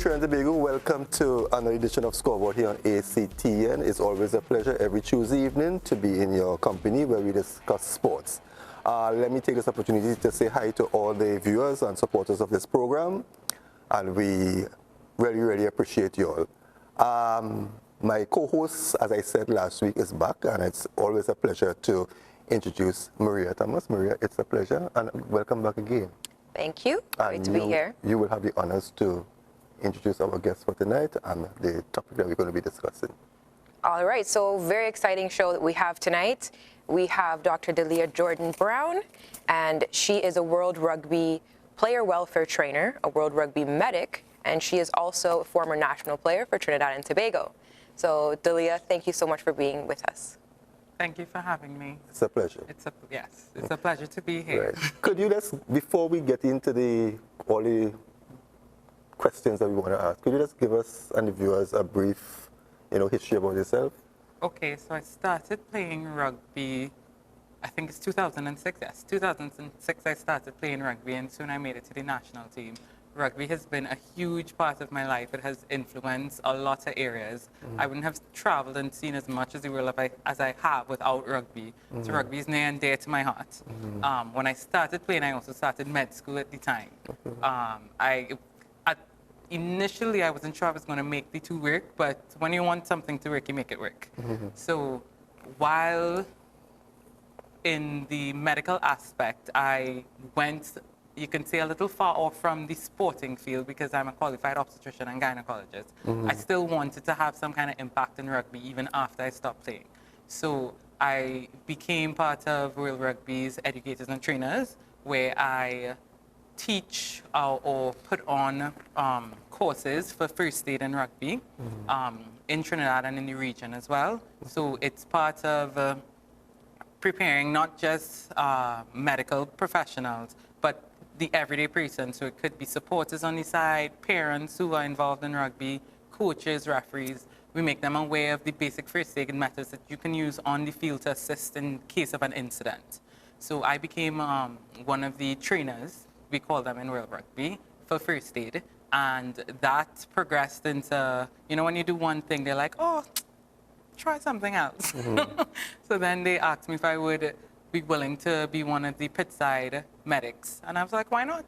Trinidad and Tobago, welcome to another edition of Scoreboard here on ACTN. It's always a pleasure every Tuesday evening to be in your company where we discuss sports. Let me take this opportunity to say hi to all the viewers and supporters of this program, and we really appreciate you all. My co-host, as I said last week, is back, and it's always a pleasure to introduce Maria Thomas. Maria, it's a pleasure, and welcome back again. Thank you. Great to be here. You will have the honors to introduce our guest for tonight and the topic that we're going to be discussing. All right, so very exciting show that we have tonight. We have Dr. Dalia Jordan-Brown, and she is a World Rugby player welfare trainer, a World Rugby medic, and she is also a former national player for Trinidad and Tobago. So Dalia, thank you so much for being with us. Thank you for having me. It's a pleasure. It's a pleasure to be here. Right. Could you just, before we get into all the questions that we want to ask, could you just give us and the viewers a brief, history about yourself? Okay, so I started playing rugby, I think it's 2006, yes. 2006 I started playing rugby, and soon I made it to the national team. Rugby has been a huge part of my life. It has influenced a lot of areas. I wouldn't have traveled and seen as much as the world as I have without rugby. So rugby is near and dear to my heart. When I started playing, I also started med school at the time. Initially, I wasn't sure I was going to make the two work, but when you want something to work, you make it work. So while in the medical aspect, I went, you can say, a little far off from the sporting field because I'm a qualified obstetrician and gynecologist. I still wanted to have some kind of impact in rugby even after I stopped playing. So I became part of World Rugby's Educators and Trainers, where I teach or put on courses for first aid in rugby in Trinidad and in the region as well. So it's part of preparing not just medical professionals, but the everyday person. So it could be supporters on the side, parents who are involved in rugby, coaches, referees. We make them aware of the basic first aid methods that you can use on the field to assist in case of an incident. So I became one of the trainers, we call them in World Rugby, for first aid. And that progressed into, when you do one thing, they're like, oh, try something else. So then they asked me if I would be willing to be one of the pitside medics. And I was like, why not?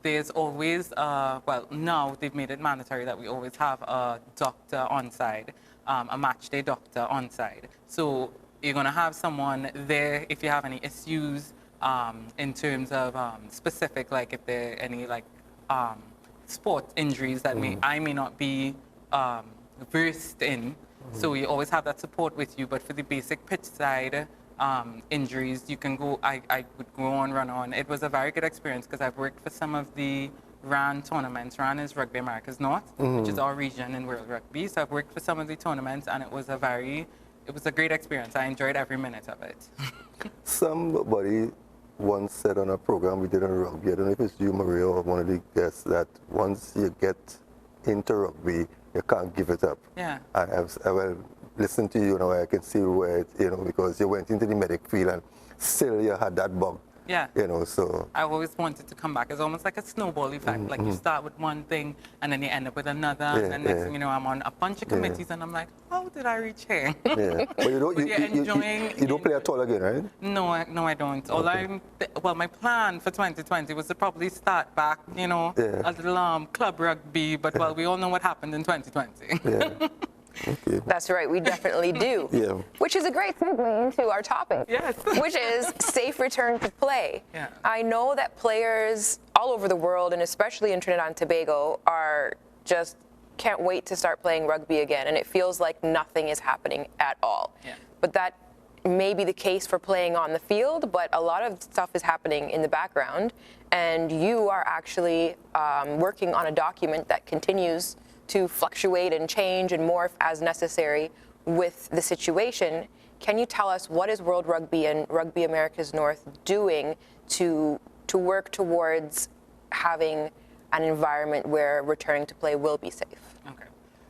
There's always, well, now they've made it mandatory that we always have a doctor on side, a match day doctor on side. So you're going to have someone there if you have any issues in terms of specific, like if there are any sport injuries that I may not be versed in. So you always have that support with you. But for the basic pitch side injuries, you can go, I would go on, run on. It was a very good experience because I've worked for some of the RAN tournaments. RAN is Rugby Americas North, which is our region in World Rugby. So I've worked for some of the tournaments, and it was a great experience. I enjoyed every minute of it. Somebody once said on a program we did on rugby, I don't know if it's you, Maria, or one of the guests, that once you get into rugby, you can't give it up. Yeah. I listen to you now, I can see where it, because you went into the medic field and still you had that bug. Yeah. So I always wanted to come back. It's almost like a snowball effect. Like you start with one thing and then you end up with another. And then next thing you know, I'm on a bunch of committees and I'm like, how did I reach here? Yeah. But you don't play at all again, right? No, I don't. Well, my plan for 2020 was to probably start back, a little club rugby. But well, we all know what happened in 2020. Yeah. Okay. That's right, we definitely do. Yeah. Which is a great segue into our topic, yes. which is safe return to play. Yeah. I know that players all over the world, and especially in Trinidad and Tobago, can't wait to start playing rugby again, and it feels like nothing is happening at all. Yeah. But that may be the case for playing on the field, but a lot of stuff is happening in the background, and you are actually working on a document that continues to fluctuate and change and morph as necessary with the situation. Can you tell us what is World Rugby and Rugby Americas North doing to work towards having an environment where returning to play will be safe? Okay.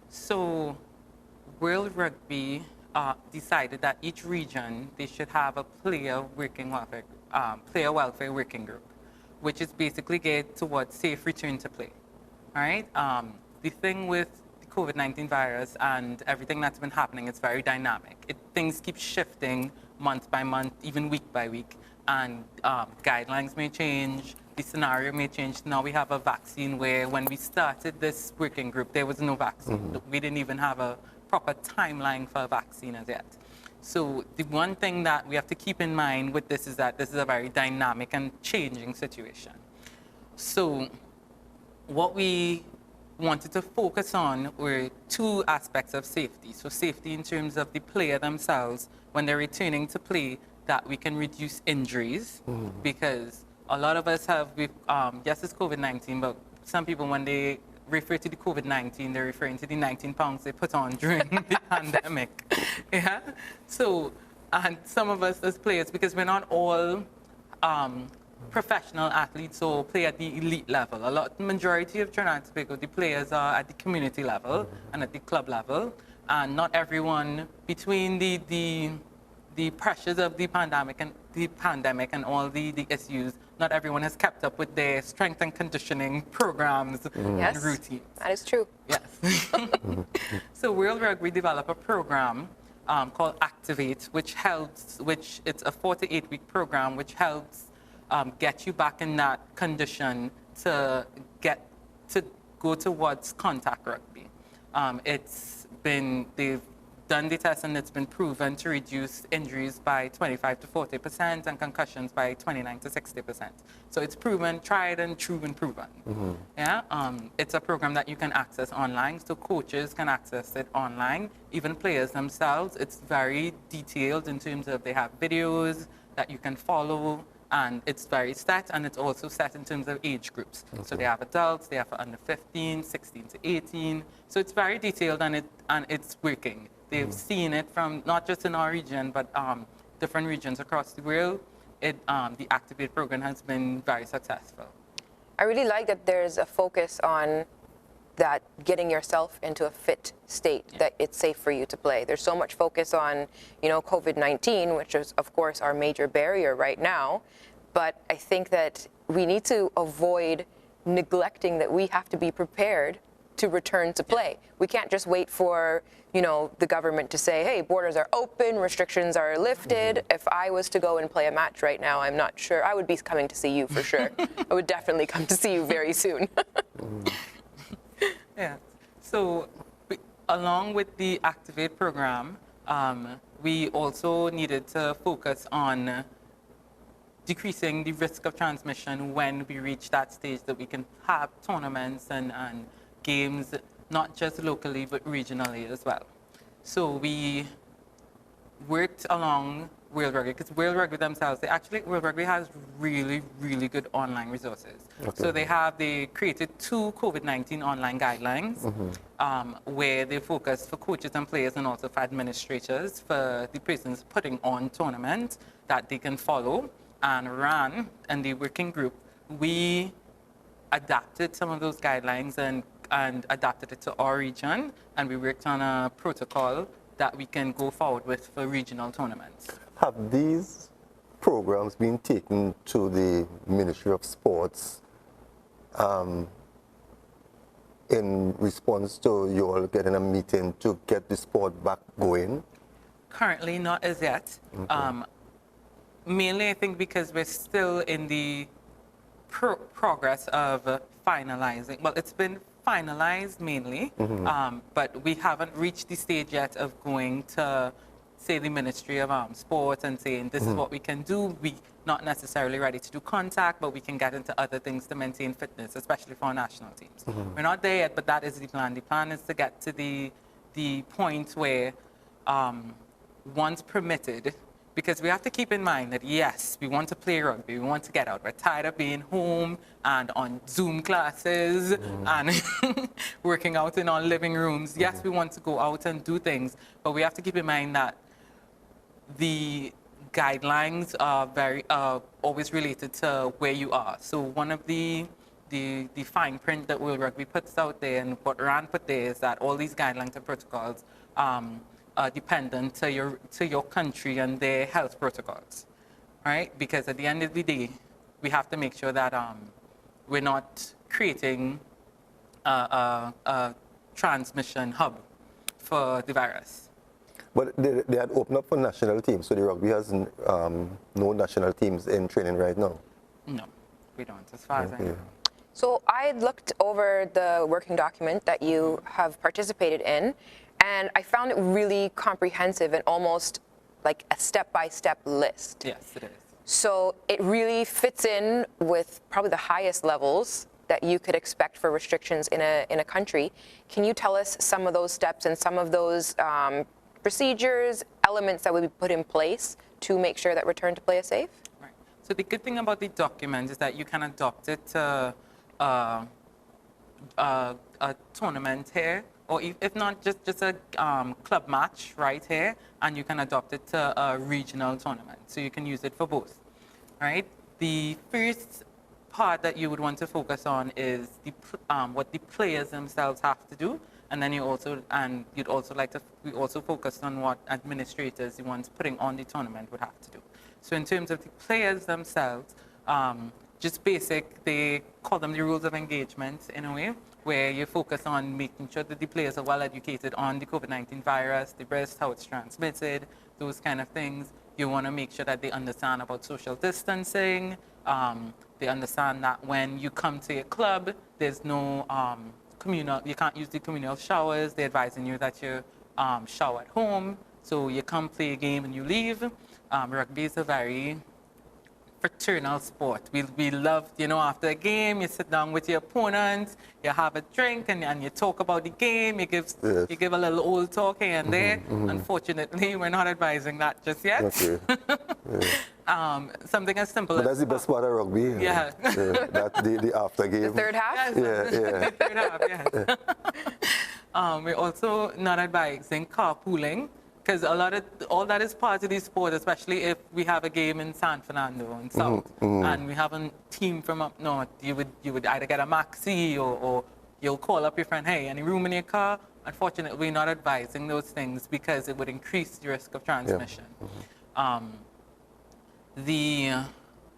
So World Rugby decided that each region, they should have a player welfare working group, which is basically geared towards safe return to play. All right. The thing with the COVID-19 virus and everything that's been happening, it's very dynamic. Things keep shifting month by month, even week by week, and guidelines may change. The scenario may change. Now we have a vaccine where when we started this working group, there was no vaccine. We didn't even have a proper timeline for a vaccine as yet. So the one thing that we have to keep in mind with this is that this is a very dynamic and changing situation. So what we wanted to focus on were two aspects of safety. So safety in terms of the player themselves when they're returning to play, that we can reduce injuries, because a lot of us have, yes, it's COVID-19, but some people, when they refer to the COVID-19, they're referring to the 19 pounds they put on during the pandemic. Yeah. So, and some of us as players, because we're not all professional athletes or play at the elite level. Majority of Trinidad and Tobago, the players are at the community level and at the club level, and not everyone, between the pressures of the pandemic and all the issues, not everyone has kept up with their strength and conditioning programs and routines. That is true. Yes. So World Rugby developed a program called Activate, which it's a 4 to 8 week program, which helps get you back in that condition to go towards contact rugby. They've done the test and it's been proven to reduce injuries by 25 to 40% and concussions by 29 to 60%. So it's proven, tried and true and proven. Yeah, it's a program that you can access online, so coaches can access it online, even players themselves. It's very detailed in terms of they have videos that you can follow, and it's very set, and it's also set in terms of age groups. So they have adults, they have under 15, 16 to 18. So it's very detailed, and it's working. They've seen it from not just in our region, but different regions across the world. The Activate program has been very successful. I really like that there's a focus on that getting yourself into a fit state, that it's safe for you to play. There's so much focus on, COVID-19, which is, of course, our major barrier right now. But I think that we need to avoid neglecting that we have to be prepared to return to play. We can't just wait for, the government to say, hey, borders are open, restrictions are lifted. If I was to go and play a match right now, I'm not sure. I would be coming to see you for sure. I would definitely come to see you very soon. Yeah. So along with the Activate program, we also needed to focus on decreasing the risk of transmission when we reach that stage that we can have tournaments and games, not just locally, but regionally as well. So we worked along World Rugby, because World Rugby themselves, World Rugby has really, really good online resources. Okay. So they created 2 COVID-19 online guidelines where they focus for coaches and players and also for administrators, for the persons putting on tournaments that they can follow and run. And the working group, we adapted some of those guidelines and adapted it to our region, and we worked on a protocol that we can go forward with for regional tournaments. Have these programs been taken to the Ministry of Sports in response to you all getting a meeting to get the sport back going? Currently, not as yet. Okay. Mainly, I think, because we're still in the progress of finalizing. Well, it's been finalized mainly, but we haven't reached the stage yet of going to, say, the Ministry of Sports and saying this is what we can do. We're not necessarily ready to do contact, but we can get into other things to maintain fitness, especially for our national teams. We're not there yet, but that is the plan. The plan is to get to the point where once permitted, because we have to keep in mind that, yes, we want to play rugby, we want to get out. We're tired of being home and on Zoom classes and working out in our living rooms. Yes, we want to go out and do things, but we have to keep in mind that the guidelines are always related to where you are. So one of the fine print that World Rugby puts out there and what RAN put there is that all these guidelines and protocols are dependent to your country and their health protocols, right? Because at the end of the day, we have to make sure that we're not creating a transmission hub for the virus. But they had opened up for national teams, so the rugby has no national teams in training right now. No, we don't, as far as I know. So I looked over the working document that you have participated in, and I found it really comprehensive and almost like a step-by-step list. Yes, it is. So it really fits in with probably the highest levels that you could expect for restrictions in a country. Can you tell us some of those steps and some of those procedures, elements that would be put in place to make sure that return to play is safe? Right. So the good thing about the document is that you can adopt it to a tournament here, or if not, just a club match right here, and you can adopt it to a regional tournament. So you can use it for both, right? The first part that you would want to focus on is what the players themselves have to do, and then we also focus on what administrators, the ones putting on the tournament, would have to do. So in terms of the players themselves, just basic, they call them the rules of engagement in a way, where you focus on making sure that the players are well educated on the COVID-19 virus, the risk, how it's transmitted, those kind of things. You want to make sure that they understand about social distancing. They understand that when you come to a club, there's no you can't use the communal showers. They're advising you that you shower at home. So you come play a game and you leave. Rugby is a very fraternal sport. We love, after a game, you sit down with your opponent, you have a drink, and you talk about the game. You give a little old talk here and there. Unfortunately, we're not advising that just yet. Okay. Something as simple as... But that's the best part of rugby. Yeah. The after game. The third half? Yes, the third half, yes. We're also not advising carpooling, because all that is part of the sport, especially if we have a game in San Fernando in South, and we have a team from up north. You would either get a maxi or you'll call up your friend, hey, any room in your car? Unfortunately, we're not advising those things because it would increase the risk of transmission.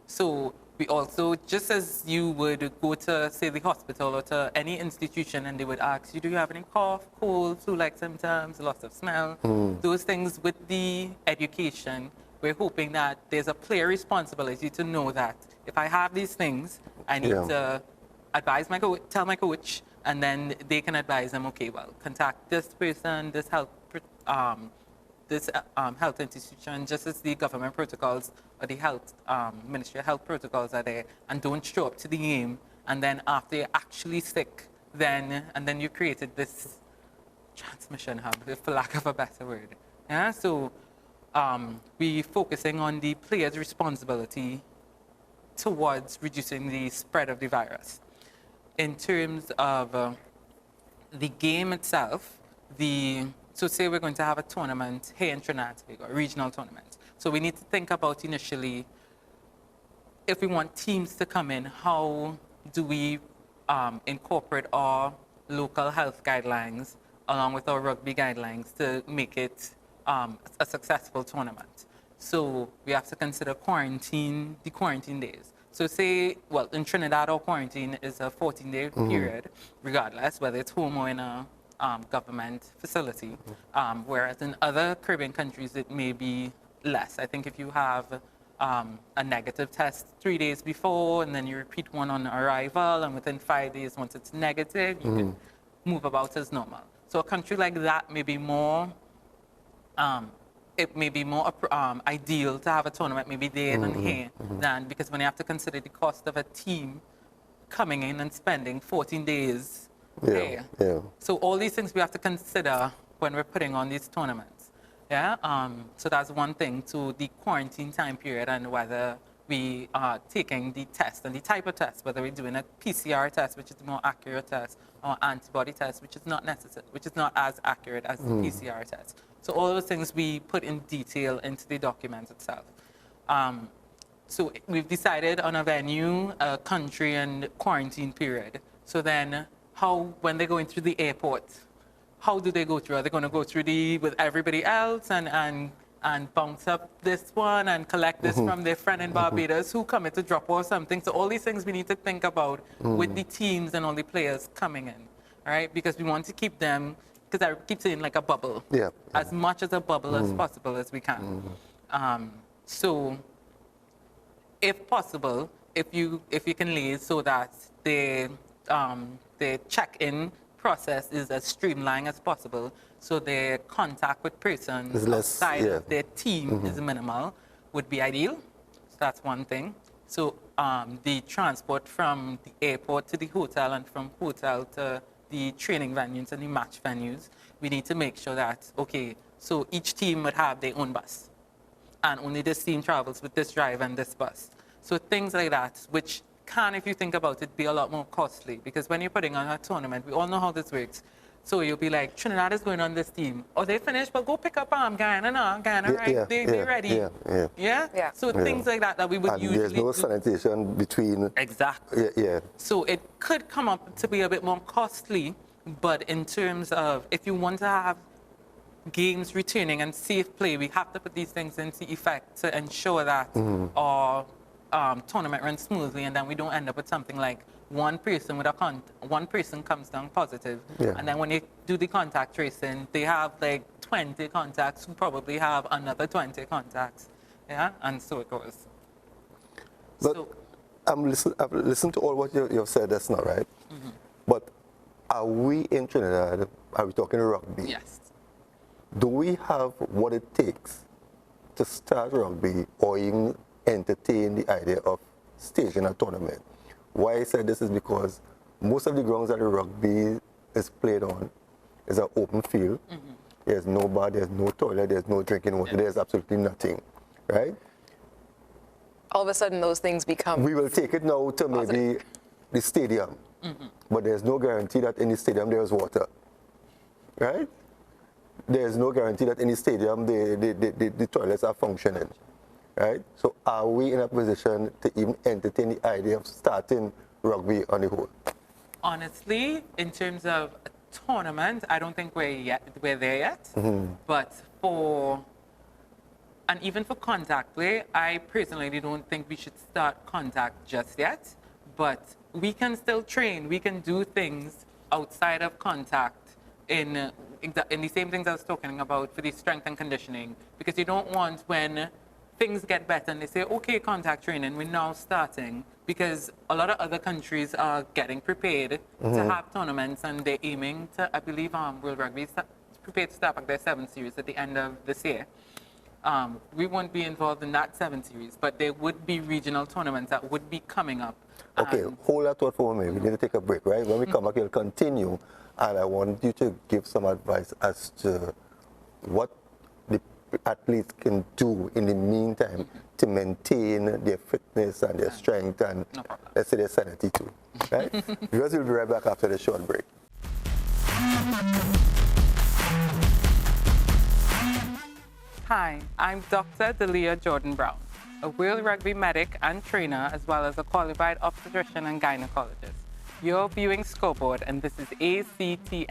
So we also, just as you would go to, say, the hospital or to any institution, and they would ask you, do you have any cough, cold, flu-like symptoms, loss of smell? Those things with the education, we're hoping that there's a clear responsibility to know that if I have these things, I need to advise my coach, tell my coach, and then they can advise them, okay, well, contact this person, this health institution, just as the government protocols or the health Ministry of Health protocols are there, and don't show up to the game. And then after you're actually sick, then you created this transmission hub, for lack of a better word. Yeah. So we're focusing on the players' responsibility towards reducing the spread of the virus. In terms of the game itself, so say we're going to have a tournament here in Trinidad, a regional tournament. So we need to think about initially, if we want teams to come in, how do we incorporate our local health guidelines along with our rugby guidelines to make it a successful tournament? So we have to consider the quarantine days. So say, well, in Trinidad, our quarantine is a 14-day period, regardless, whether it's home or in a government facility, whereas in other Caribbean countries it may be less. I think if you have a negative test 3 days before and then you repeat one on arrival, and within 5 days once it's negative, you can move about as normal. So a country like that may be more ideal to have a tournament maybe there than here, because when you have to consider the cost of a team coming in and spending 14 days there. So all these things we have to consider when we're putting on these tournaments. So that's one thing, to the quarantine time period and whether we are taking the test and the type of test, whether we're doing a PCR test, which is the more accurate test, or antibody test, which is not necessary, which is not as accurate as the PCR test. So all those things we put in detail into the document itself. So we've decided on a venue, a country, and quarantine period. So then when they're going through the airport, how do they go through? Are they going to go through with everybody else and bounce up this one and collect this from their friend in Barbados who come in to drop or something? So all these things we need to think about with the teams and all the players coming in. right? Because we want to keep them, because I keep saying like a bubble, Yeah. as much as a bubble as possible as we can. So, if possible, if you can liaise so that the check-in process is as streamlined as possible, so their contact with persons It's less, outside yeah. of their team is minimal, would be ideal. So that's one thing. So the transport from the airport to the hotel and from hotel to the training venues and the match venues, we need to make sure that, okay, so each team would have their own bus. And only this team travels with this driver and this bus. So things like that, which can, if you think about it, be a lot more costly. Because when you're putting on a tournament, we all know how this works. So you'll be like, Trinidad is going on this team. Oh, they finished, but go pick up Guyana now. Guyana, right? They're ready. Yeah. So things like that we would And usually there's no do. sanitation between. Exactly. Yeah. So it could come up to be a bit more costly, but in terms of if you want to have games returning and safe play, we have to put these things into effect to ensure that our tournament runs smoothly, and then we don't end up with something like one person comes down positive, and then when you do the contact tracing, they have like 20 contacts who probably have another 20 contacts, and so it goes. But So, I've listened to all what you've said, that's not right. But are we in Trinidad, are we talking rugby? yes. Do we have what it takes to start rugby or even entertain the idea of staging a tournament? Why I said this is because most of the grounds that the rugby is played on is an open field. There's no bar, there's no toilet, there's no drinking water, there's absolutely nothing, right? All of a sudden, those things become. We will take it now to maybe the stadium, but there's no guarantee that in the stadium there's water, right? There's no guarantee that in the stadium the toilets are functioning, right? So are we in a position to even entertain the idea of starting rugby on the whole? Honestly, in terms of a tournament, I don't think we're there yet. But and even for contact play, I personally don't think we should start contact just yet. But we can still train. We can do things outside of contact in the same things I was talking about for the strength and conditioning. Because you don't want when things get better and they say, okay, contact training, we're now starting. Because a lot of other countries are getting prepared to have tournaments, and they're aiming to, I believe, World Rugby is prepared to start back their 7th series at the end of this year. We won't be involved in that 7th series, but there would be regional tournaments that would be coming up. Okay, hold that thought for a minute. We need to take a break, right? When we come back, we'll continue. And I want you to give some advice as to what the athletes can do in the meantime to maintain their fitness and their strength and, let's say, their sanity too, right? Because we'll be right back after the short break. Hi, I'm Dr. Dalia Jordan-Brown, a World Rugby medic and trainer, as well as a qualified obstetrician and gynecologist. You're viewing Scoreboard, and this is ACTN.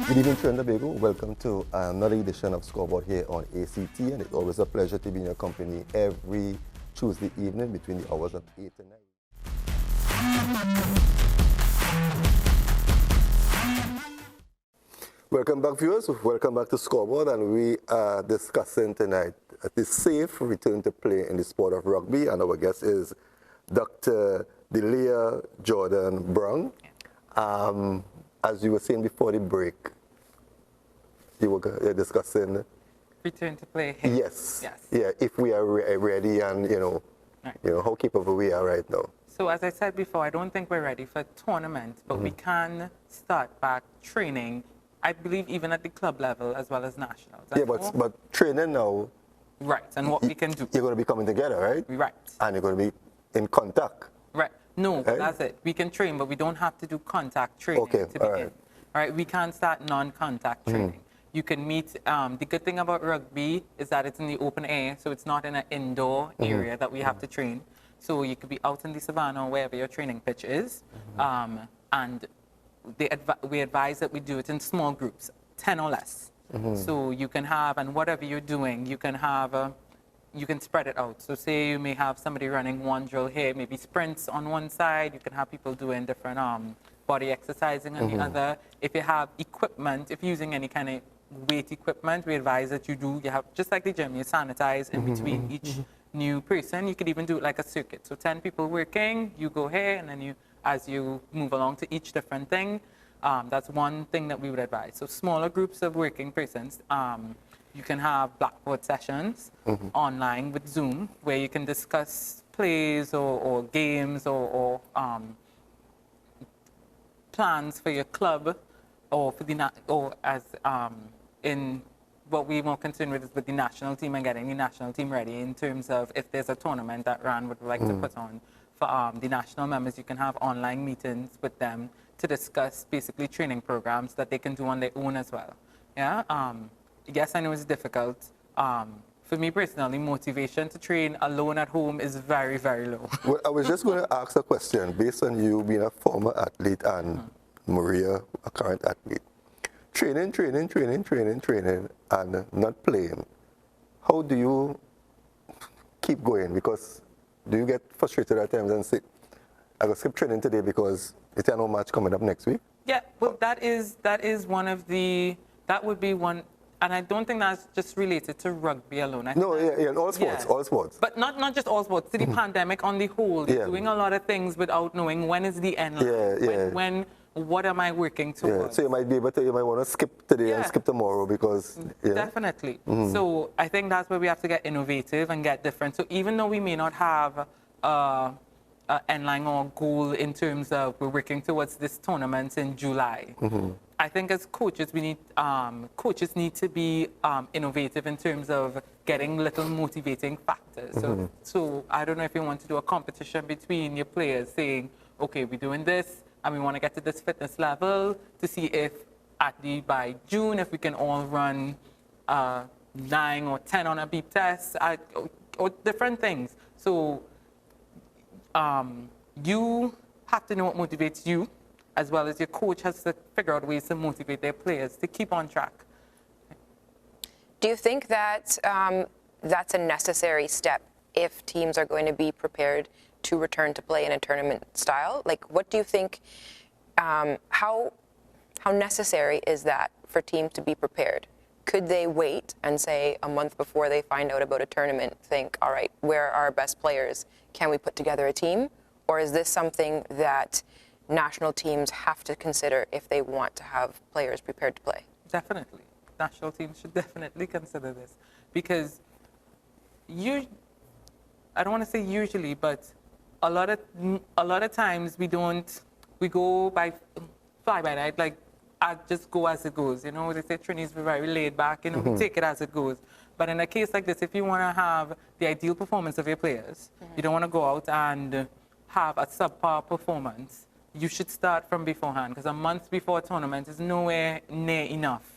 Good evening, Trinidad and Tobago. Welcome to another edition of Scoreboard here on ACT, and it's always a pleasure to be in your company every Tuesday evening between the hours of 8 and 9. Welcome back, viewers. Welcome back to Scoreboard, and we are discussing tonight the safe return to play in the sport of rugby, and our guest is Dr. Dalia Jordan-Brown. As you were saying before the break, you were discussing Return to play. Yes. Yes. Yeah, if we are ready and, how capable we are right now. So as I said before, I don't think we're ready for tournament, but we can start back training, I believe, even at the club level as well as nationals. Yeah, but training now. Right, and what we can do. You're going to be coming together, right? Right. And you're going to be in contact. Right. No, Right? that's it. We can train, but we don't have to do contact training Okay, to begin. all right. All right, we can start non-contact training. You can meet, the good thing about rugby is that it's in the open air, so it's not in an indoor area that we have to train. So you could be out in the savannah or wherever your training pitch is, and we advise that we do it in small groups, 10 or less. So you can have, and whatever you're doing, you can have, you can spread it out. So say you may have somebody running one drill here, maybe sprints on one side, you can have people doing different body exercising on the other. If you have equipment, if you're using any kind of weight equipment, we advise that you have, just like the gym, you sanitize in between each new person. You could even do it like a circuit. So 10 people working, you go here, and then you, as you move along to each different thing, that's one thing that we would advise. So smaller groups of working persons, you can have Blackboard sessions online with Zoom, where you can discuss plays or games or plans for your club, or for the or as in what we more concerned with is with the national team and getting the national team ready in terms of if there's a tournament that RAN would like to put on for the national members. You can have online meetings with them to discuss basically training programs that they can do on their own as well. Yeah. Yes, I know it's difficult. For me personally, motivation to train alone at home is very, very low. Well, I was just going to ask a question based on you being a former athlete and Maria, a current athlete. Training, and not playing. How do you keep going? Because do you get frustrated at times and say, I will skip training today because it's no match coming up next week? Yeah, well, that is one of the, that would be one, and I don't think that's just related to rugby alone. No, in all sports, all sports. But not just all sports, to the pandemic on the whole, doing a lot of things without knowing when is the end line. What am I working towards? So you might be able to, you might want to skip today and skip tomorrow because, Definitely. So I think that's where we have to get innovative and get different. So even though we may not have an end line or goal in terms of we're working towards this tournament in July, I think as coaches, we need, coaches need to be innovative in terms of getting little motivating factors. So I don't know if you want to do a competition between your players saying, okay, we're doing this, and we want to get to this fitness level to see if by June, if we can all run 9 or 10 on a beep test, or different things. So you have to know what motivates you, as well as your coach has to figure out ways to motivate their players to keep on track. Do you think that that's a necessary step if teams are going to be prepared to return to play in a tournament style? Like, what do you think, how necessary is that for teams to be prepared? Could they wait and say a month before they find out about a tournament, think, all right, where are our best players? Can we put together a team? Or is this something that national teams have to consider if they want to have players prepared to play? Definitely. National teams should definitely consider this, because I don't want to say usually, but a lot of times we go fly by night, like I just go as it goes. You know, they say trainees were very laid back, you know, we take it as it goes. But in a case like this, if you want to have the ideal performance of your players, you don't want to go out and have a subpar performance, you should start from beforehand, because a month before a tournament is nowhere near enough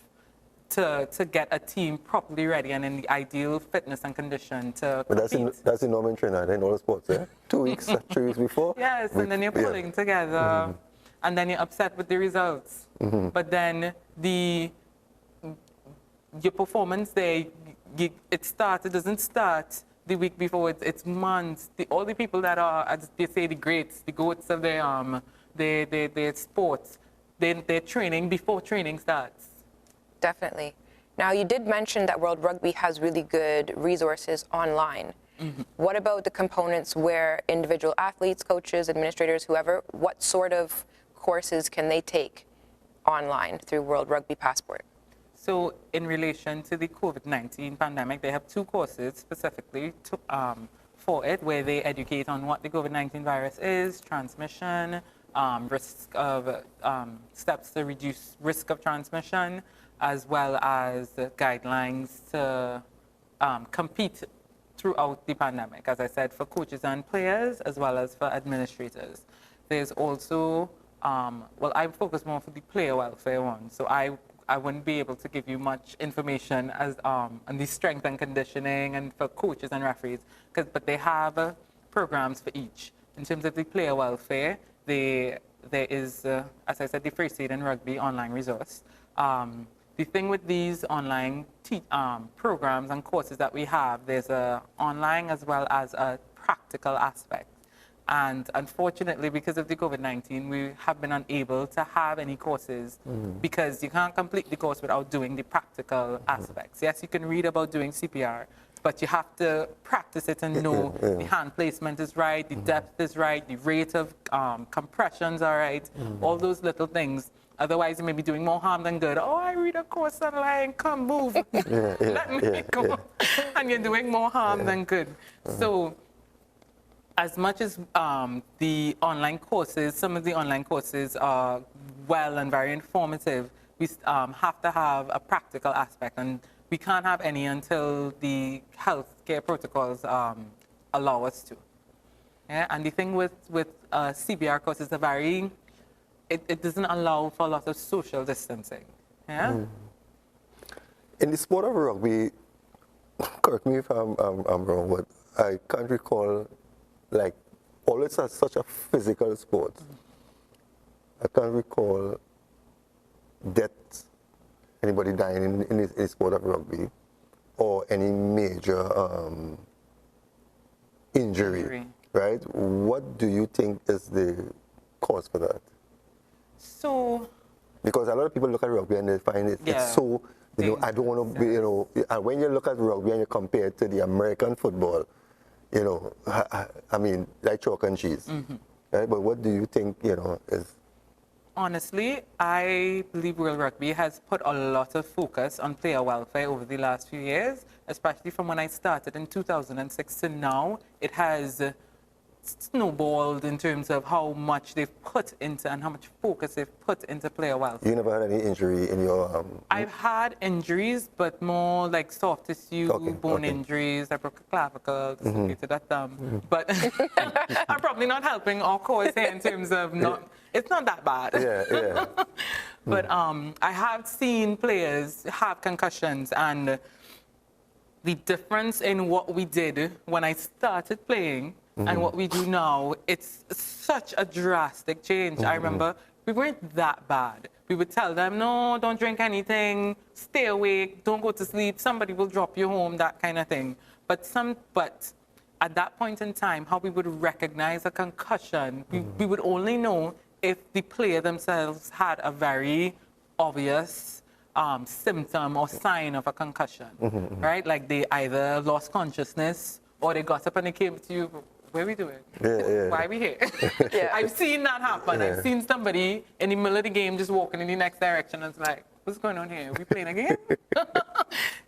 to get a team properly ready and in the ideal fitness and condition to compete. That's the norm in Trinidad in all sports, yeah? 2 weeks, 3 weeks before? Yes, and then you're pulling together, and then you're upset with the results. But then your performance there, it doesn't start the week before, it's months. All the people that are, as they say, the greats, the goats of their sports, they're training before training starts. Definitely. Now, you did mention that World Rugby has really good resources online. What about the components where individual athletes, coaches, administrators, whoever, what sort of courses can they take online through World Rugby Passport? So in relation to the COVID-19 pandemic, they have 2 courses specifically for it, where they educate on what the COVID-19 virus is, transmission, risk of steps to reduce risk of transmission, as well as guidelines to compete throughout the pandemic, as I said, for coaches and players, as well as for administrators. There's also, well, I focus more for the player welfare one, so I wouldn't be able to give you much information as on the strength and conditioning and for coaches and referees, but they have programs for each. In terms of the player welfare, there is, as I said, the first aid and rugby online resource. The thing with these online programs and courses that we have, there's a online as well as a practical aspect. And unfortunately, because of the COVID-19, we have been unable to have any courses because you can't complete the course without doing the practical aspects. Yes, you can read about doing CPR, but you have to practice it and know the hand placement is right, the depth is right, the rate of compressions are right, all those little things. Otherwise, you may be doing more harm than good. Oh, I read a course online, come move, let me go. And you're doing more harm than good. So as much as the online courses, some of the online courses are well and very informative, we have to have a practical aspect. And we can't have any until the healthcare protocols allow us to. Yeah? And the thing with CPR courses is it doesn't allow for a lot of social distancing. Yeah? In the sport of rugby, correct me if I'm wrong, but I can't recall, like, although it's such a physical sport, I can't recall deaths, anybody dying in the sport of rugby, or any major injury, right? What do you think is the cause for that? So, because a lot of people look at rugby and they find it's so, I don't want to be, and when you look at rugby and you compare it to the American football, I mean, like chalk and cheese, right? But what do you think, is? Honestly, I believe World Rugby has put a lot of focus on player welfare over the last few years, especially from when I started in 2006 to now. It has snowballed in terms of how much they've put into and how much focus they've put into player welfare. You never had any injury in your... I've had injuries, but more like soft tissue, bone injuries. I broke a clavicle, dislocated a thumb. But I'm probably not helping our cause here in terms of it's not that bad. Yeah. But I have seen players have concussions, and the difference in what we did when I started playing and what we do now, it's such a drastic change. I remember we weren't that bad. We would tell them, no, don't drink anything, stay awake, don't go to sleep, somebody will drop you home, that kind of thing. But at that point in time, how we would recognize a concussion, we would only know if the player themselves had a very obvious symptom or sign of a concussion, right? Like they either lost consciousness or they got up and they came to you, what are we doing? Why are we here? I've seen that happen. I've seen somebody in the middle of the game just walking in the next direction and it's like, what's going on here? Are we playing again?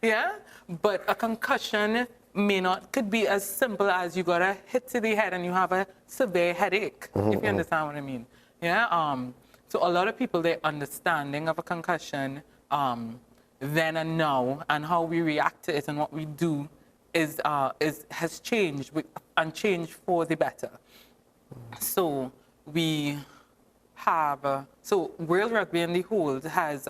Yeah? But a concussion could be as simple as you got a hit to the head and you have a severe headache, if you understand what I mean. Yeah? So a lot of people, their understanding of a concussion then and now and how we react to it and what we do has changed and changed for the better. So we have, so World Rugby in the whole has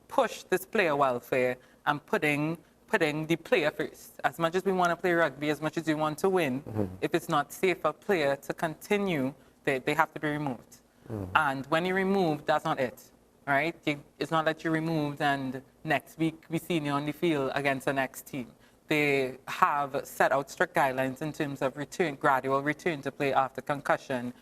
pushed this player welfare and putting the player first. As much as we want to play rugby, as much as we want to win, if it's not safe for a player to continue, they have to be removed. And when you remove, that's not it, right? It's not that you're removed and next week we see you on the field against the next team. They have set out strict guidelines in terms of gradual return to play after concussion,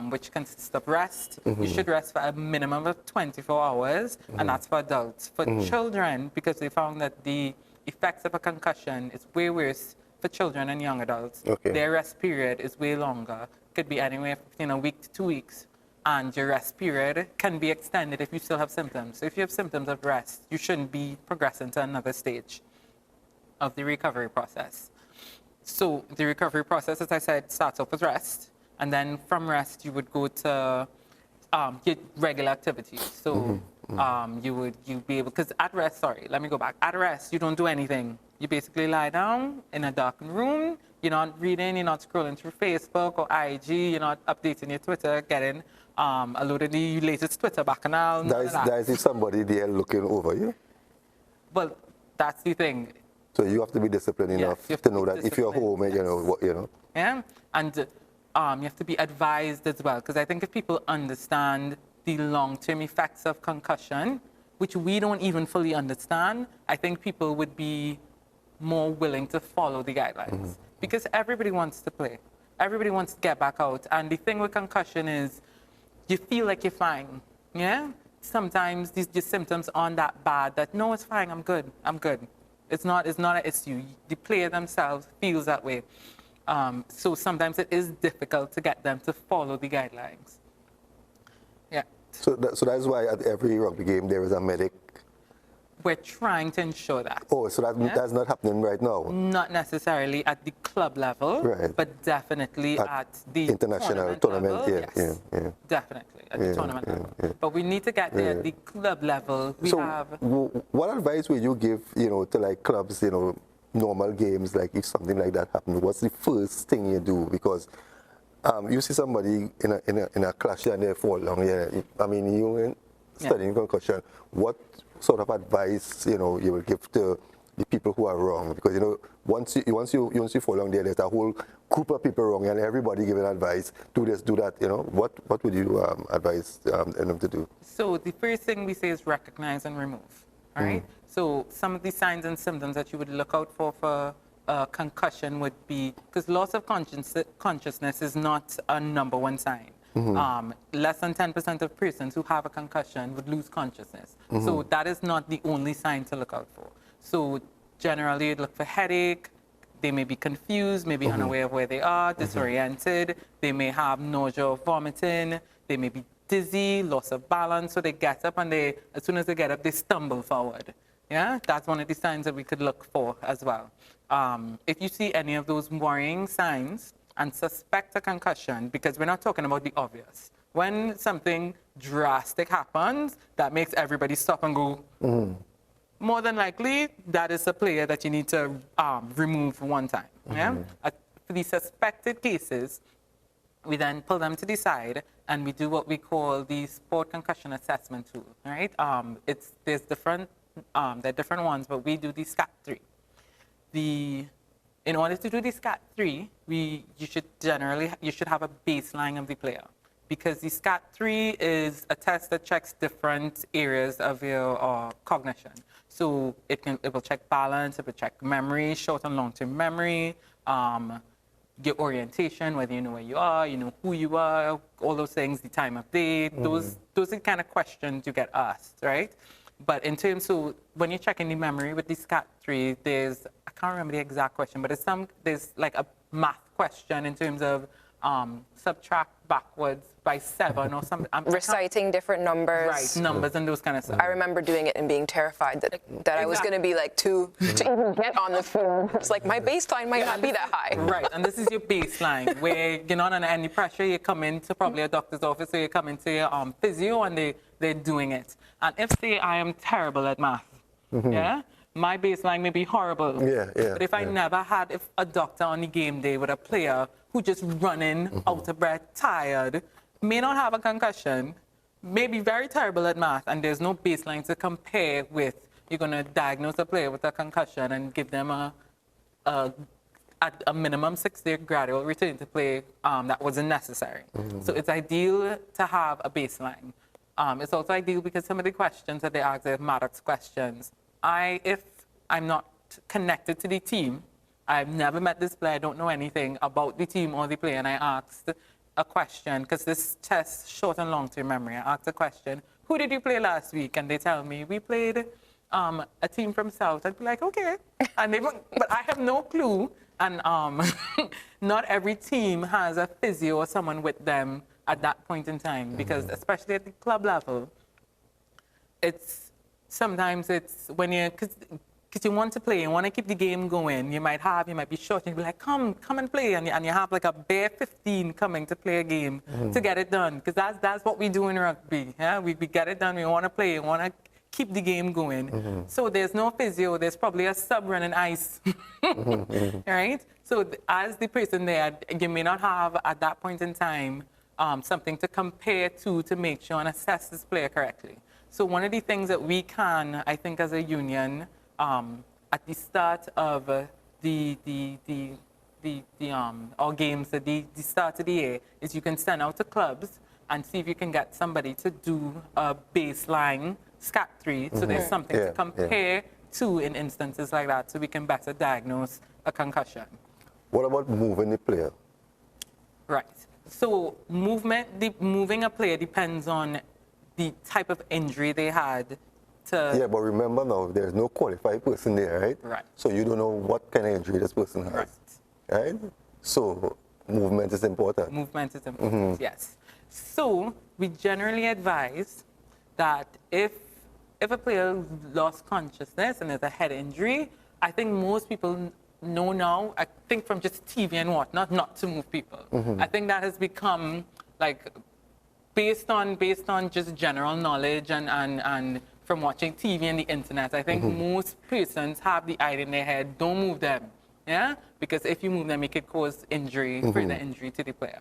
which consists of rest. You should rest for a minimum of 24 hours, and that's for adults. For children, because they found that the effects of a concussion is way worse for children and young adults. Their rest period is way longer. Could be anywhere from a week to 2 weeks. And your rest period can be extended if you still have symptoms. So if you have symptoms of rest, you shouldn't be progressing to another stage of the recovery process. So the recovery process, as I said, starts off with rest. And then from rest, you would go to your regular activities. So you'd be able, because at rest, let me go back. At rest, you don't do anything. You basically lie down in a darkened room. You're not reading, you're not scrolling through Facebook or IG, you're not updating your Twitter, getting a load of the latest Twitter bacchanal. There is somebody there looking over you? Well, that's the thing. So you have to be disciplined enough to know that if you're home, Yeah, and you have to be advised as well, because I think if people understand the long-term effects of concussion, which we don't even fully understand, I think people would be more willing to follow the guidelines, because everybody wants to play. Everybody wants to get back out. And the thing with concussion is you feel like you're fine. Yeah? Sometimes these symptoms aren't that bad that, no, it's fine, I'm good, I'm good. It's not an issue. The player themselves feels that way. So sometimes it is difficult to get them to follow the guidelines. Yeah. So that's why at every rugby game there is a medic. We're trying to ensure that. Oh, so that's not happening right now? Not necessarily at the club level, right. but definitely at the international tournament level, yeah, yes. Definitely at the tournament level. But we need to get there at the club level. What advice would you give, to like clubs, normal games, like if something like that happened? What's the first thing you do? Because you see somebody in a clash and they fall down. Yeah, I mean, you studying concussion. What sort of advice you will give to the people who are wrong? Because once you fall down there's a whole group of people wrong and everybody giving advice, do this, do that. What would you advise them to do? So the first thing we say is recognize and remove. All right. So some of the signs and symptoms that you would look out for concussion would be, because loss of consciousness is not a number one sign. Less than 10% of persons who have a concussion would lose consciousness. So that is not the only sign to look out for. So generally, you'd look for headache. They may be confused, maybe unaware of where they are, disoriented. They may have nausea or vomiting. They may be dizzy, loss of balance. So they get up and as soon as they get up, they stumble forward. Yeah, that's one of the signs that we could look for as well. If you see any of those worrying signs and suspect a concussion, because we're not talking about the obvious. When something drastic happens, that makes everybody stop and go, more than likely, that is a player that you need to remove one time. Yeah? For the suspected cases, we then pull them to the side and we do what we call the sport concussion assessment tool. Right? There are different ones, but we do the SCAT-3. In order to do the SCAT-3, you should have a baseline of the player, because the SCAT-3 is a test that checks different areas of your cognition. So it will check balance, it will check memory, short and long-term memory, your orientation, whether you know where you are, you know who you are, all those things, the time of day. Those are the kind of questions you get asked, right? But so when you're checking the memory with the SCAT-3, I can't remember the exact question, but there's like a math question in terms of subtract backwards by 7 or something. Reciting different numbers. Right, numbers and those kind of stuff. I remember doing it and being terrified that I was going to be like to even get on the field. It's like my baseline might not be that high. Right, and this is your baseline where you're not under any pressure. You come into probably a doctor's office or you come into your physio and they're doing it. And if, say, I am terrible at math, yeah, my baseline may be horrible. But if I never had a doctor on the game day with a player who just running, out of breath, tired, may not have a concussion, may be very terrible at math, and there's no baseline to compare with, you're going to diagnose a player with a concussion and give them at a minimum 6-day gradual return to play that wasn't necessary. So it's ideal to have a baseline. It's also ideal because some of the questions that they ask are Maddox questions. If I'm not connected to the team, I've never met this player, I don't know anything about the team or the player, and I asked a question, because this tests short and long-term memory. I asked a question, who did you play last week? And they tell me, we played a team from South. I'd be like, okay. But I have no clue. And not every team has a physio or someone with them at that point in time, because especially at the club level, sometimes it's when because you want to play, you want to keep the game going. You might be short, and you'll be like, come and play, and you have like a bare 15 coming to play a game to get it done, because that's what we do in rugby. Yeah, we get it done. We want to play, we want to keep the game going. So there's no physio. There's probably a sub running ice, right? So as the person there, you may not have at that point in time something to compare to make sure and assess this player correctly. So one of the things that we can, I think, as a union, at the start of the our games at the start of the year is you can send out to clubs and see if you can get somebody to do a baseline SCAT3, so there's something to compare to in instances like that, so we can better diagnose a concussion. What about moving the player? Right. So moving a player depends on the type of injury they had. Yeah, but remember now, there's no qualified person there, right? Right. So you don't know what kind of injury this person has. Right. Right? So movement is important. Movement is important, yes. So we generally advise that if a player lost consciousness and there's a head injury, I think most people know now, I think from just TV and whatnot, not to move people. I think that has become like based on just general knowledge and from watching TV and the internet, I think most persons have the idea in their head, don't move them, yeah? Because if you move them, it could cause injury, further injury to the player.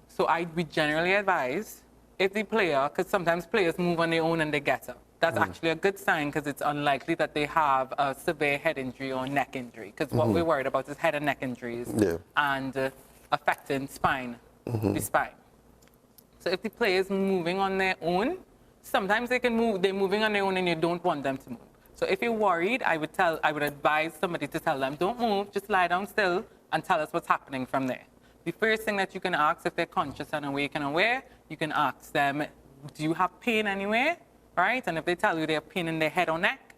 So we generally advise, if the player, because sometimes players move on their own and they get up. That's actually a good sign because it's unlikely that they have a severe head injury or neck injury. Because what we're worried about is head and neck injuries and affecting spine, the spine. So if the player is moving on their own, sometimes they can move, they're moving on their own and you don't want them to move. So if you're worried, I would advise somebody to tell them, don't move, just lie down still and tell us what's happening from there. The first thing that you can ask if they're conscious and awake and aware, you can ask them, do you have pain anywhere? Right? And if they tell you they have pain in their head or neck,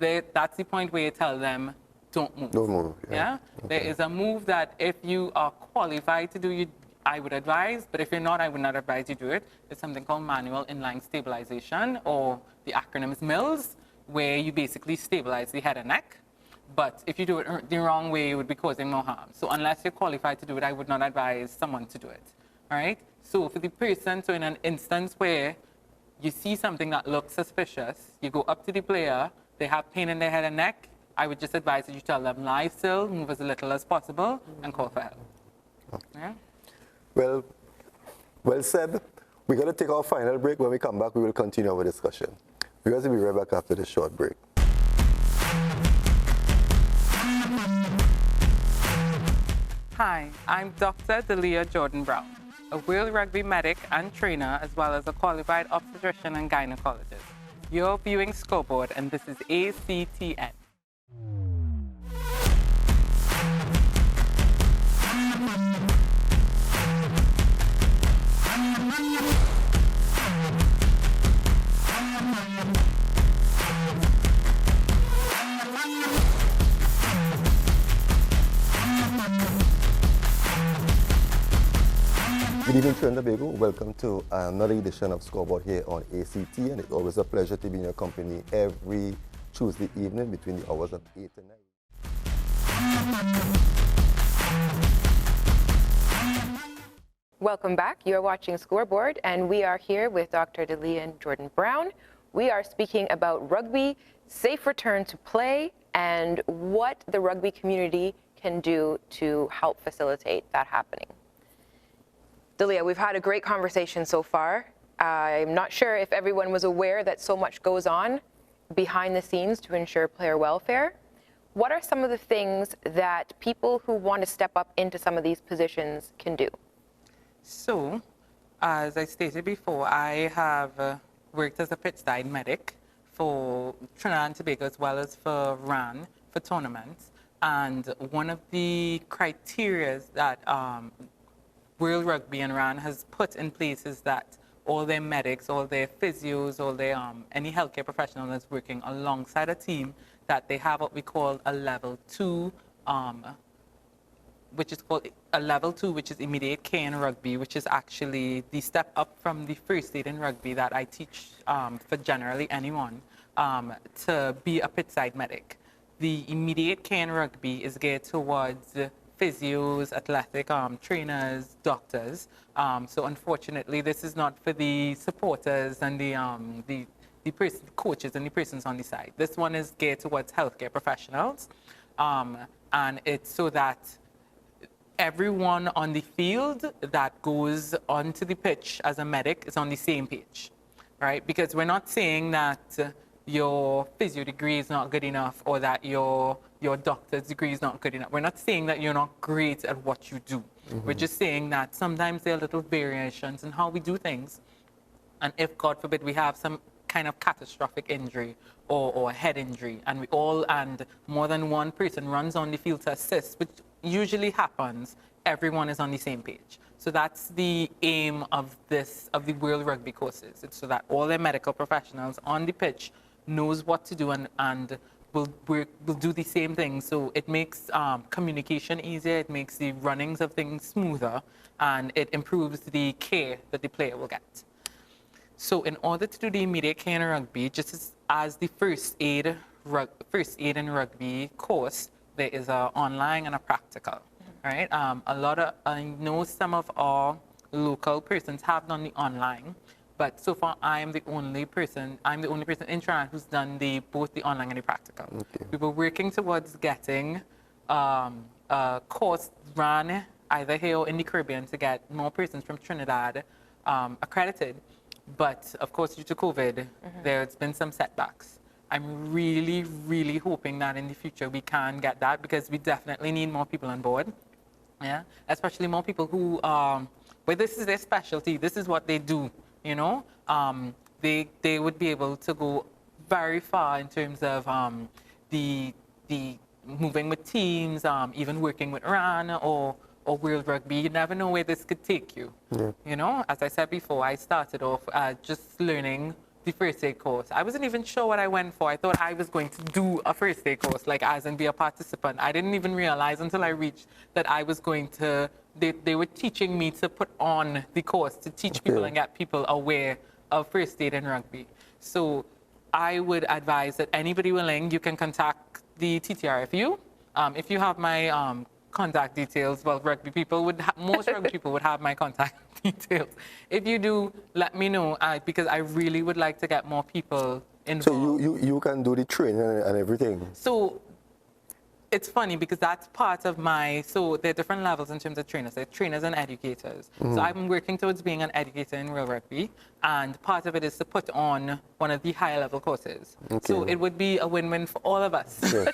that's the point where you tell them, don't move. Don't move. Yeah. Okay. There is a move that if you are qualified to do, I would advise, but if you're not, I would not advise you do it. It's something called manual inline stabilization, or the acronym is MILS, where you basically stabilize the head and neck. But if you do it the wrong way, it would be causing more harm. So unless you're qualified to do it, I would not advise someone to do it. All right? So for the person, so in an instance where you see something that looks suspicious, you go up to the player, they have pain in their head and neck, I would just advise that you tell them lie still, move as little as possible, and call for help. Yeah? Well said. We're going to take our final break. When we come back, we will continue our discussion. We're going to be right back after this short break. Hi, I'm Dr. Dalia Jordan-Brown, a World Rugby medic and trainer, as well as a qualified obstetrician and gynecologist. You're viewing Scoreboard, and this is ACTN. Good evening, Trinidad and Tobago. Welcome to another edition of Scoreboard here on ACT, and it's always a pleasure to be in your company every Tuesday evening between the hours of 8 and 9. Welcome back. You're watching Scoreboard, and we are here with Dr. Dalia Jordan-Brown. We are speaking about rugby, safe return to play, and what the rugby community can do to help facilitate that happening. Dalia, we've had a great conversation so far. I'm not sure if everyone was aware that so much goes on behind the scenes to ensure player welfare. What are some of the things that people who want to step up into some of these positions can do? So, as I stated before, I have worked as a pitchside medic for Trinidad and Tobago as well as for RAN for tournaments. And one of the criteria that World Rugby and RAN has put in place is that all their medics, all their physios, all their any healthcare professional that's working alongside a team, that they have what we call a level 2, which is called a level 2, which is immediate care in rugby, which is actually the step up from the first aid in rugby that I teach for generally anyone to be a pitchside medic. The immediate care in rugby is geared towards physios, athletic trainers, doctors. So unfortunately, this is not for the supporters and the coaches and the persons on the side. This one is geared towards healthcare professionals, and it's so that everyone on the field that goes onto the pitch as a medic is on the same page, right? Because we're not saying that your physio degree is not good enough or that your your doctor's degree is not good enough. We're not saying that you're not great at what you do. We're just saying that sometimes there are little variations in how we do things. And if, God forbid, we have some kind of catastrophic injury or head injury, and more than one person runs on the field to assist, which usually happens, everyone is on the same page. So that's the aim of the World Rugby courses. It's so that all their medical professionals on the pitch knows what to do and will do the same thing. So it makes communication easier, it makes the runnings of things smoother, and it improves the care that the player will get. So in order to do the immediate care in rugby, just as the first aid in rugby course, there is an online and a practical. Right? I know some of our local persons have done the online, but so far I'm the only person in Toronto who's done both the online and the practical. Okay. We were working towards getting a course run either here or in the Caribbean to get more persons from Trinidad accredited, but of course due to COVID, there's been some setbacks. I'm really, really hoping that in the future we can get that, because we definitely need more people on board. Yeah, especially more people who, where this is their specialty, this is what they do, you know, they would be able to go very far in terms of the moving with teams, even working with RAN or World Rugby. You never know where this could take you. Yeah. You know, as I said before, I started off just learning the first aid course. I wasn't even sure what I went for. I thought I was going to do a first aid course, like as in be a participant. I didn't even realize until I reached that I was going to, they were teaching me to put on the course to teach people and get people aware of first aid in rugby. So I would advise that anybody willing, you can contact the TTRFU. If you have my contact details, well, rugby people most rugby people would have my contact details. If you do, let me know, because I really would like to get more people involved. So you can do the training and everything? So it's funny because that's part of so there are different levels in terms of trainers. There are trainers and educators. So I'm working towards being an educator in World Rugby, and part of it is to put on one of the higher level courses. Okay. So it would be a win-win for all of us. Yes.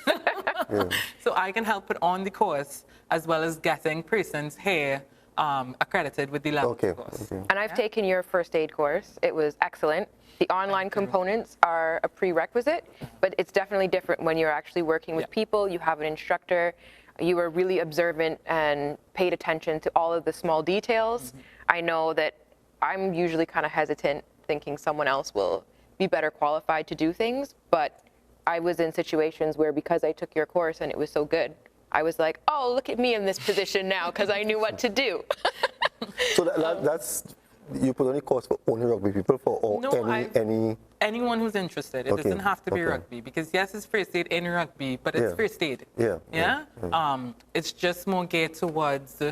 Yeah. So I can help put on the course as well as getting persons here accredited with the level course. Okay. And I've taken your first aid course. It was excellent. The online components are a prerequisite, but it's definitely different when you're actually working with people. You have an instructor. You were really observant and paid attention to all of the small details. I know that I'm usually kind of hesitant, thinking someone else will be better qualified to do things, but I was in situations where, because I took your course and it was so good, I was like, oh, look at me in this position now because I knew what to do. So that's, you put on a course for only rugby people anyone who's interested. It doesn't have to be rugby, because yes, it's first aid in rugby, but it's first aid. It's just more geared towards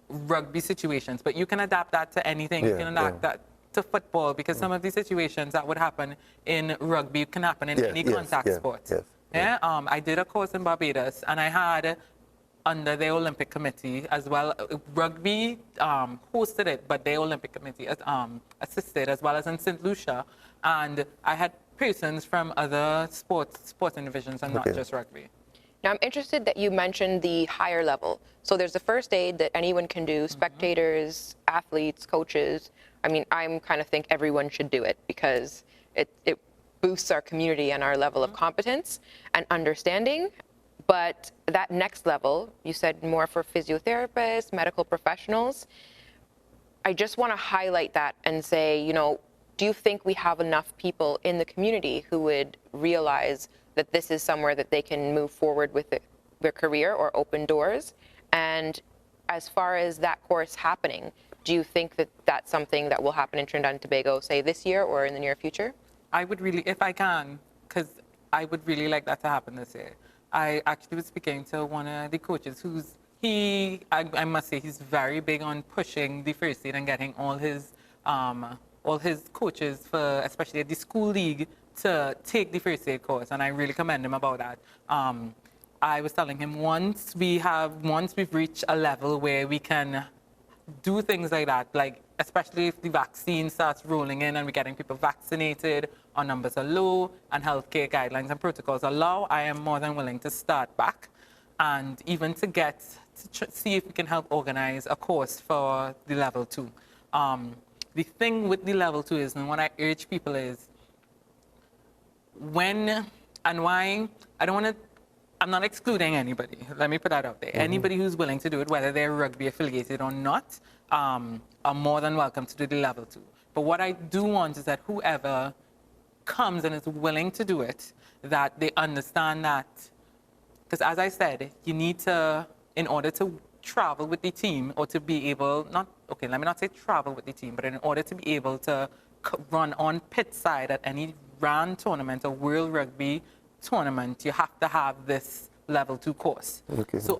rugby situations, but you can adapt that to anything. You can adapt that to football, because some of these situations that would happen in rugby can happen in any contact sport. I did a course in Barbados, and I had, under the Olympic Committee as well, rugby hosted it, but the Olympic Committee assisted, as well as in St. Lucia, and I had persons from other sporting divisions and not just rugby. Now, I'm interested that you mentioned the higher level. So there's the first aid that anyone can do, spectators, athletes, coaches. I mean, I'm kind of think everyone should do it, because it boosts our community and our level of competence and understanding. But that next level, you said more for physiotherapists, medical professionals. I just want to highlight that and say, you know, do you think we have enough people in the community who would realize that this is somewhere that they can move forward with their career or open doors? And as far as that course happening, do you think that that's something that will happen in Trinidad and Tobago, say this year or in the near future? I would really, if I can, because I would really like that to happen this year. I actually was speaking to one of the coaches I must say, he's very big on pushing the first aid and getting all his coaches, for especially at the school league, to take the first aid course, and I really commend him about that. I was telling him once we've reached a level where we can do things like that, like especially if the vaccine starts rolling in and we're getting people vaccinated, our numbers are low, and healthcare guidelines and protocols allow, I am more than willing to start back, and even to get to see if we can help organize a course for the level 2. The thing with the level 2 is, and what I urge people is, when and why, I'm not excluding anybody. Let me put that out there. Anybody who's willing to do it, whether they're rugby affiliated or not, are more than welcome to do the level 2. But what I do want is that whoever comes and is willing to do it, that they understand that, because as I said, you need to, in order to travel with the team or to be able, let me not say travel with the team, but in order to be able to run on pit side at any RAN tournament or World Rugby tournament, you have to have this level 2 course. Okay. So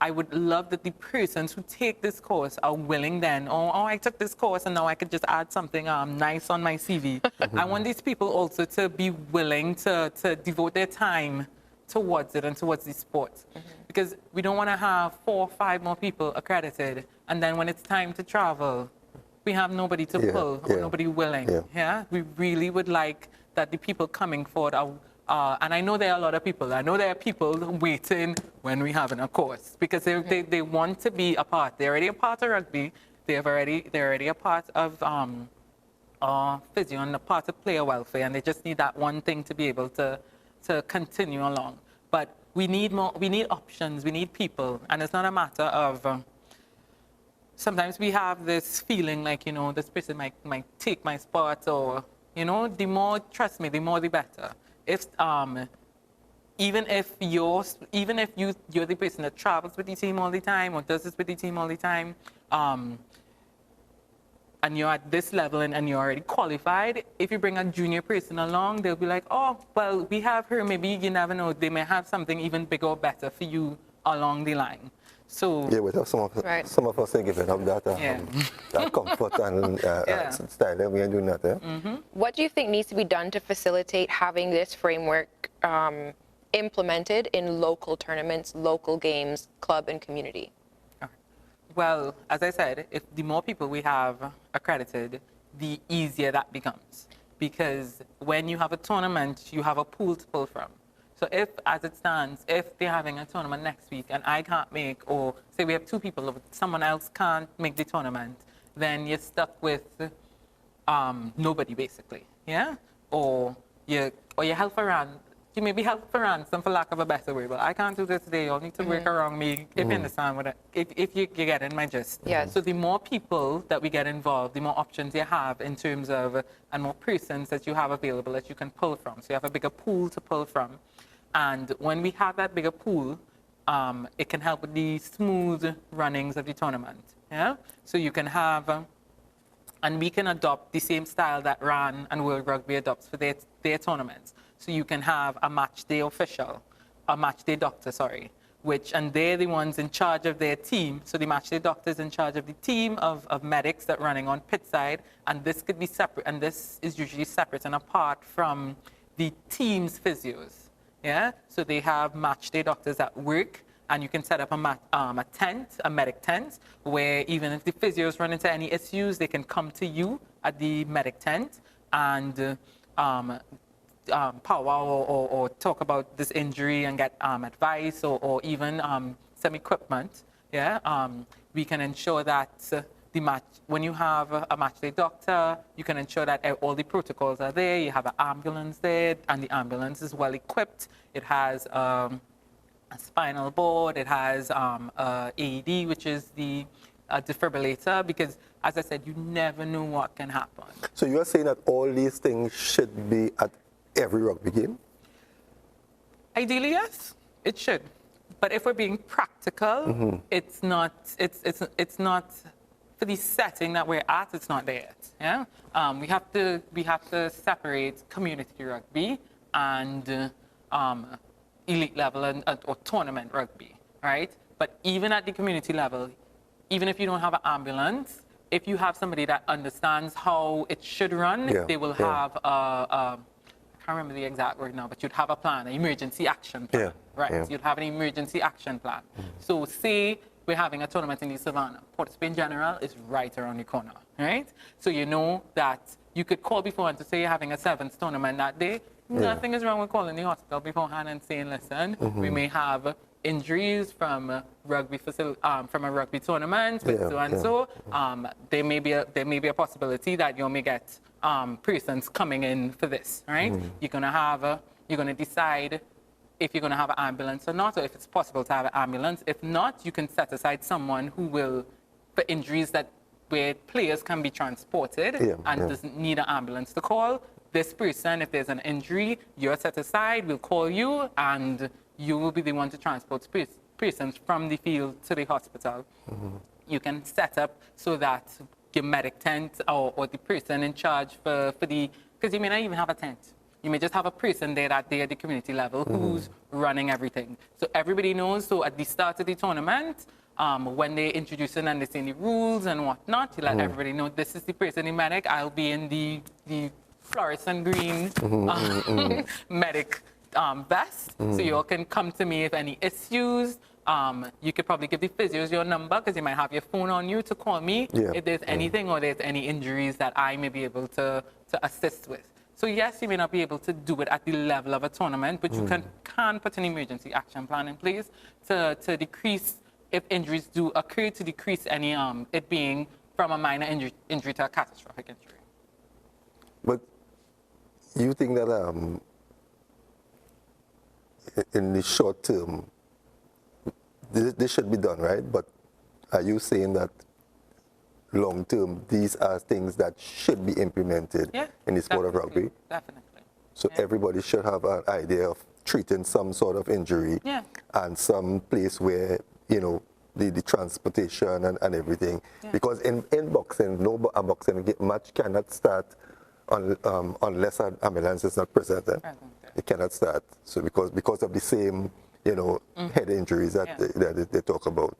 I would love that the persons who take this course are willing then, I took this course and now I could just add something nice on my CV. I want these people also to be willing to devote their time towards it and towards the sport. Because we don't want to have 4 or 5 more people accredited, and then when it's time to travel, we have nobody to pull or nobody willing. We really would like that the people coming forward are, and I know there are a lot of people. I know there are people waiting when we're having a course, because they want to be a part. They're already a part of rugby. They're already a part of physio and a part of player welfare, and they just need that one thing to be able to continue along. But we need more. We need options. We need people, and it's not a matter of. Sometimes we have this feeling like, this person might take my spot, or the more, trust me, the more the better. If even if you're the person that travels with the team all the time or does this with the team all the time, and you're at this level and you're already qualified, if you bring a junior person along, they'll be like, oh, well, we have her. Maybe you never know. They may have something even bigger or better for you along the line. So yeah, but some of us are giving up that that comfort and style, and we are doing that. What do you think needs to be done to facilitate having this framework implemented in local tournaments, local games, club and community? Well, as I said, if the more people we have accredited, the easier that becomes. Because when you have a tournament, you have a pool to pull from. So if, as it stands, if they're having a tournament next week and I can't make, or say we have 2 people, someone else can't make the tournament, then you're stuck with nobody, basically, Or you help around. You maybe help for ransom, for lack of a better way, but I can't do this today. You'll need to work around me, if you understand what if you get in my gist. Yes. So the more people that we get involved, the more options you have in terms of, and more persons that you have available that you can pull from. So you have a bigger pool to pull from. And when we have that bigger pool, it can help with the smooth runnings of the tournament. So you can have, and we can adopt the same style that RAN and World Rugby adopts for their tournaments. So you can have a match day official, a match day doctor, and they're the ones in charge of their team. So the match day doctor is in charge of the team of medics that running on pit side, and this could be separate, and this is usually separate and apart from the team's physios. So they have match day doctors at work, and you can set up a tent, a medic tent, where even if the physios run into any issues, they can come to you at the medic tent and powwow or talk about this injury and get advice or even some equipment. We can ensure that when you have a match day doctor, you can ensure that all the protocols are there. You have an ambulance there, and the ambulance is well equipped. It has a spinal board. It has AED, which is the defibrillator, because, as I said, you never know what can happen. So you are saying that all these things should be at every rugby game? Ideally, yes, it should. But if we're being practical, it's not. It's not for the setting that we're at. It's not there yet. We have to separate community rugby and elite level or tournament rugby, right? But even at the community level, even if you don't have an ambulance, if you have somebody that understands how it should run, they will have I can't remember the exact word now, but you'd have a plan, an emergency action plan, right? You'd have an emergency action plan. So say we're having a tournament in the Savannah. Port of Spain General is right around the corner, right? So you know that you could call beforehand to say you're having a sevens tournament that day. Nothing is wrong with calling the hospital beforehand and saying, listen, we may have injuries from a rugby tournament with so and so. There may be a possibility that you may get persons coming in for this, right? You're gonna decide if you're gonna have an ambulance or not, or if it's possible to have an ambulance. If not, you can set aside someone who will, for injuries where players can be transported and doesn't need an ambulance to call. This person, if there's an injury, you're set aside, we'll call you, and you will be the one to transport persons from the field to the hospital. You can set up so that your medic tent or the person in charge for the, because you may not even have a tent. You may just have a person there that day at the community level who's running everything. So everybody knows, so at the start of the tournament, when they're introducing and they're saying the rules and whatnot, you let everybody know, this is the person, the medic, I'll be in the fluorescent green medic vest. So you all can come to me if any issues. You could probably give the physios your number because you might have your phone on you to call me if there's anything or there's any injuries that I may be able to assist with. So yes, you may not be able to do it at the level of a tournament, but you can put an emergency action plan in place to decrease, if injuries do occur, to decrease any it being from a minor injury to a catastrophic injury. But you think that in the short term, this should be done, right? But are you saying that long term, these are things that should be implemented in the sport of rugby? Definitely. So everybody should have an idea of treating some sort of injury and some place where, you know, the transportation and everything. Because in boxing, a boxing match cannot start unless an ambulance is not present. It cannot start. So because of the same, you know, head injuries that they talk about.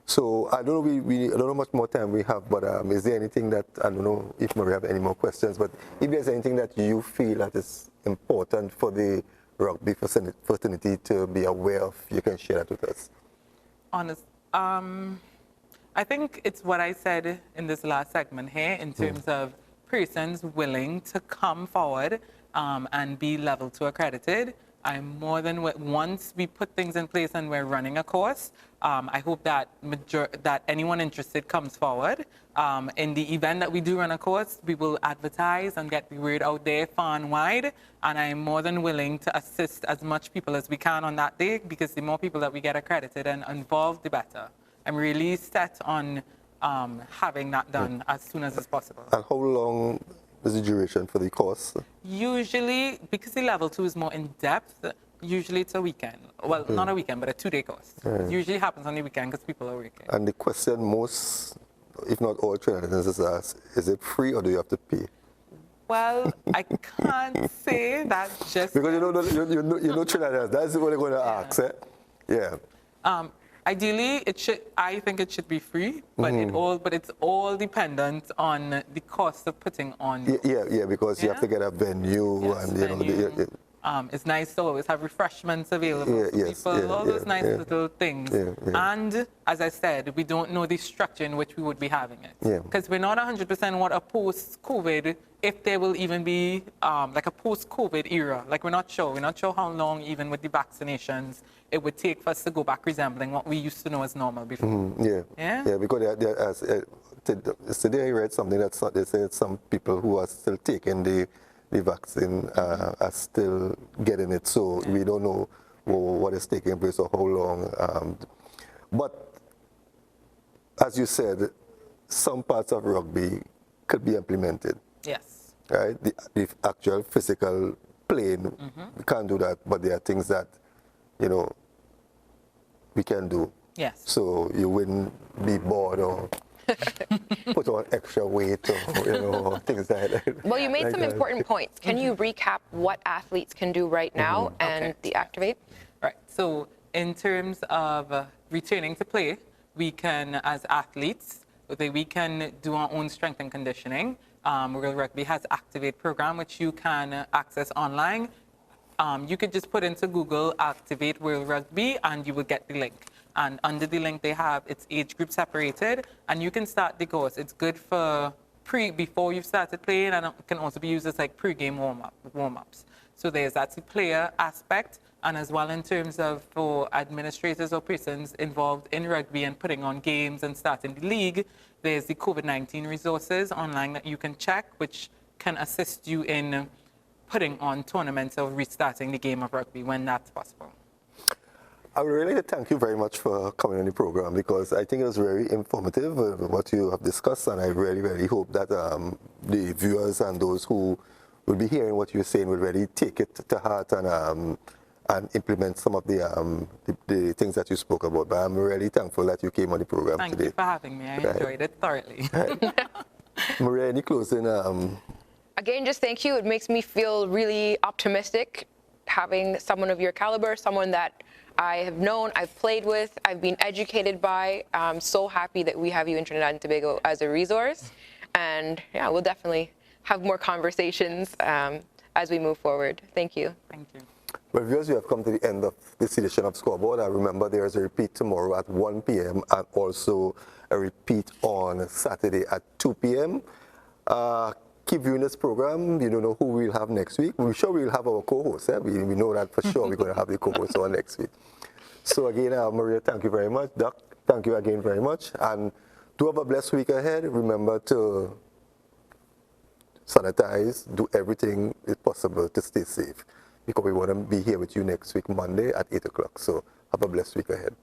So I don't know, I don't know how much more time we have, but is there anything that, I don't know if Maria have any more questions, but if there's anything that you feel that is important for the rugby fraternity to be aware of, you can share that with us. I think it's what I said in this last segment here in terms of persons willing to come forward and be level 2 accredited. I'm more than, once we put things in place and we're running a course, I hope that that anyone interested comes forward. In the event that we do run a course, we will advertise and get the word out there far and wide, and I'm more than willing to assist as much people as we can on that day, because the more people that we get accredited and involved, the better. I'm really set on having that done as soon as possible. And how long is the duration for the course? Usually, because the level 2 is more in depth, usually it's a weekend. Well, not a weekend, but a 2-day course. It usually happens on the weekend because people are working. And the question most, if not all Trinidadians is asked, is it free or do you have to pay? Well, I can't say that just because you know Trinidadians, that's what they're going to ask, eh? Yeah. Ideally, I think it should be free, but it's all dependent on the cost of putting on. Yeah, because you have to get a venue and venue. It's nice to always have refreshments available for people, all those nice little things. And as I said, we don't know the structure in which we would be having it. Because we're not 100% what a post-COVID, if there will even be like a post-COVID era. Like we're not sure. We're not sure how long, even with the vaccinations, it would take for us to go back resembling what we used to know as normal before. Yeah, because today I read something that they said some people who are still taking the vaccine are still getting it, so we don't know what is taking place or how long. But as you said, some parts of rugby could be implemented. Yes. Right? The actual physical playing, we can't do that, but there are things that, you know, we can do. Yes. So you wouldn't be bored or put on extra weight or, you know, things like that. Well, you made some important points. Can you recap what athletes can do right now and deactivate? Right. So in terms of returning to play, we can, as athletes, we can do our own strength and conditioning. World Rugby has Activate program, which you can access online. You could just put into Google Activate World Rugby and you will get the link. And under the link they have, it's age group separated, and you can start the course. It's good for before you've started playing, and it can also be used as like pre-game warm-ups. So there's that player aspect, and as well in terms of for administrators or persons involved in rugby and putting on games and starting the league, there's the COVID-19 resources online that you can check, which can assist you in putting on tournaments or restarting the game of rugby when that's possible. I would really thank you very much for coming on the program, because I think it was very informative what you have discussed, and I really, really hope that the viewers and those who will be hearing what you're saying will really take it to heart and implement some of the things that you spoke about. But I'm really thankful that you came on the program today. Thank you for having me. I enjoyed it thoroughly. Maria, any closing? Again, just thank you. It makes me feel really optimistic having someone of your caliber, someone that I have known, I've played with, I've been educated by. I'm so happy that we have you in Trinidad and Tobago as a resource. And yeah, we'll definitely have more conversations as we move forward. Thank you. Thank you. Well, viewers, we have come to the end of this edition of Scoreboard. I remember there is a repeat tomorrow at 1 p.m. and also a repeat on Saturday at 2 p.m. Keep viewing this program. You don't know who we'll have next week. We're sure we'll have our co-host. We know that for sure. We're going to have the co-host on next week. So again, Maria, thank you very much. Doc, thank you again very much. And do have a blessed week ahead. Remember to sanitize, do everything possible to stay safe, because we want to be here with you next week, Monday at 8 o'clock. So have a blessed week ahead.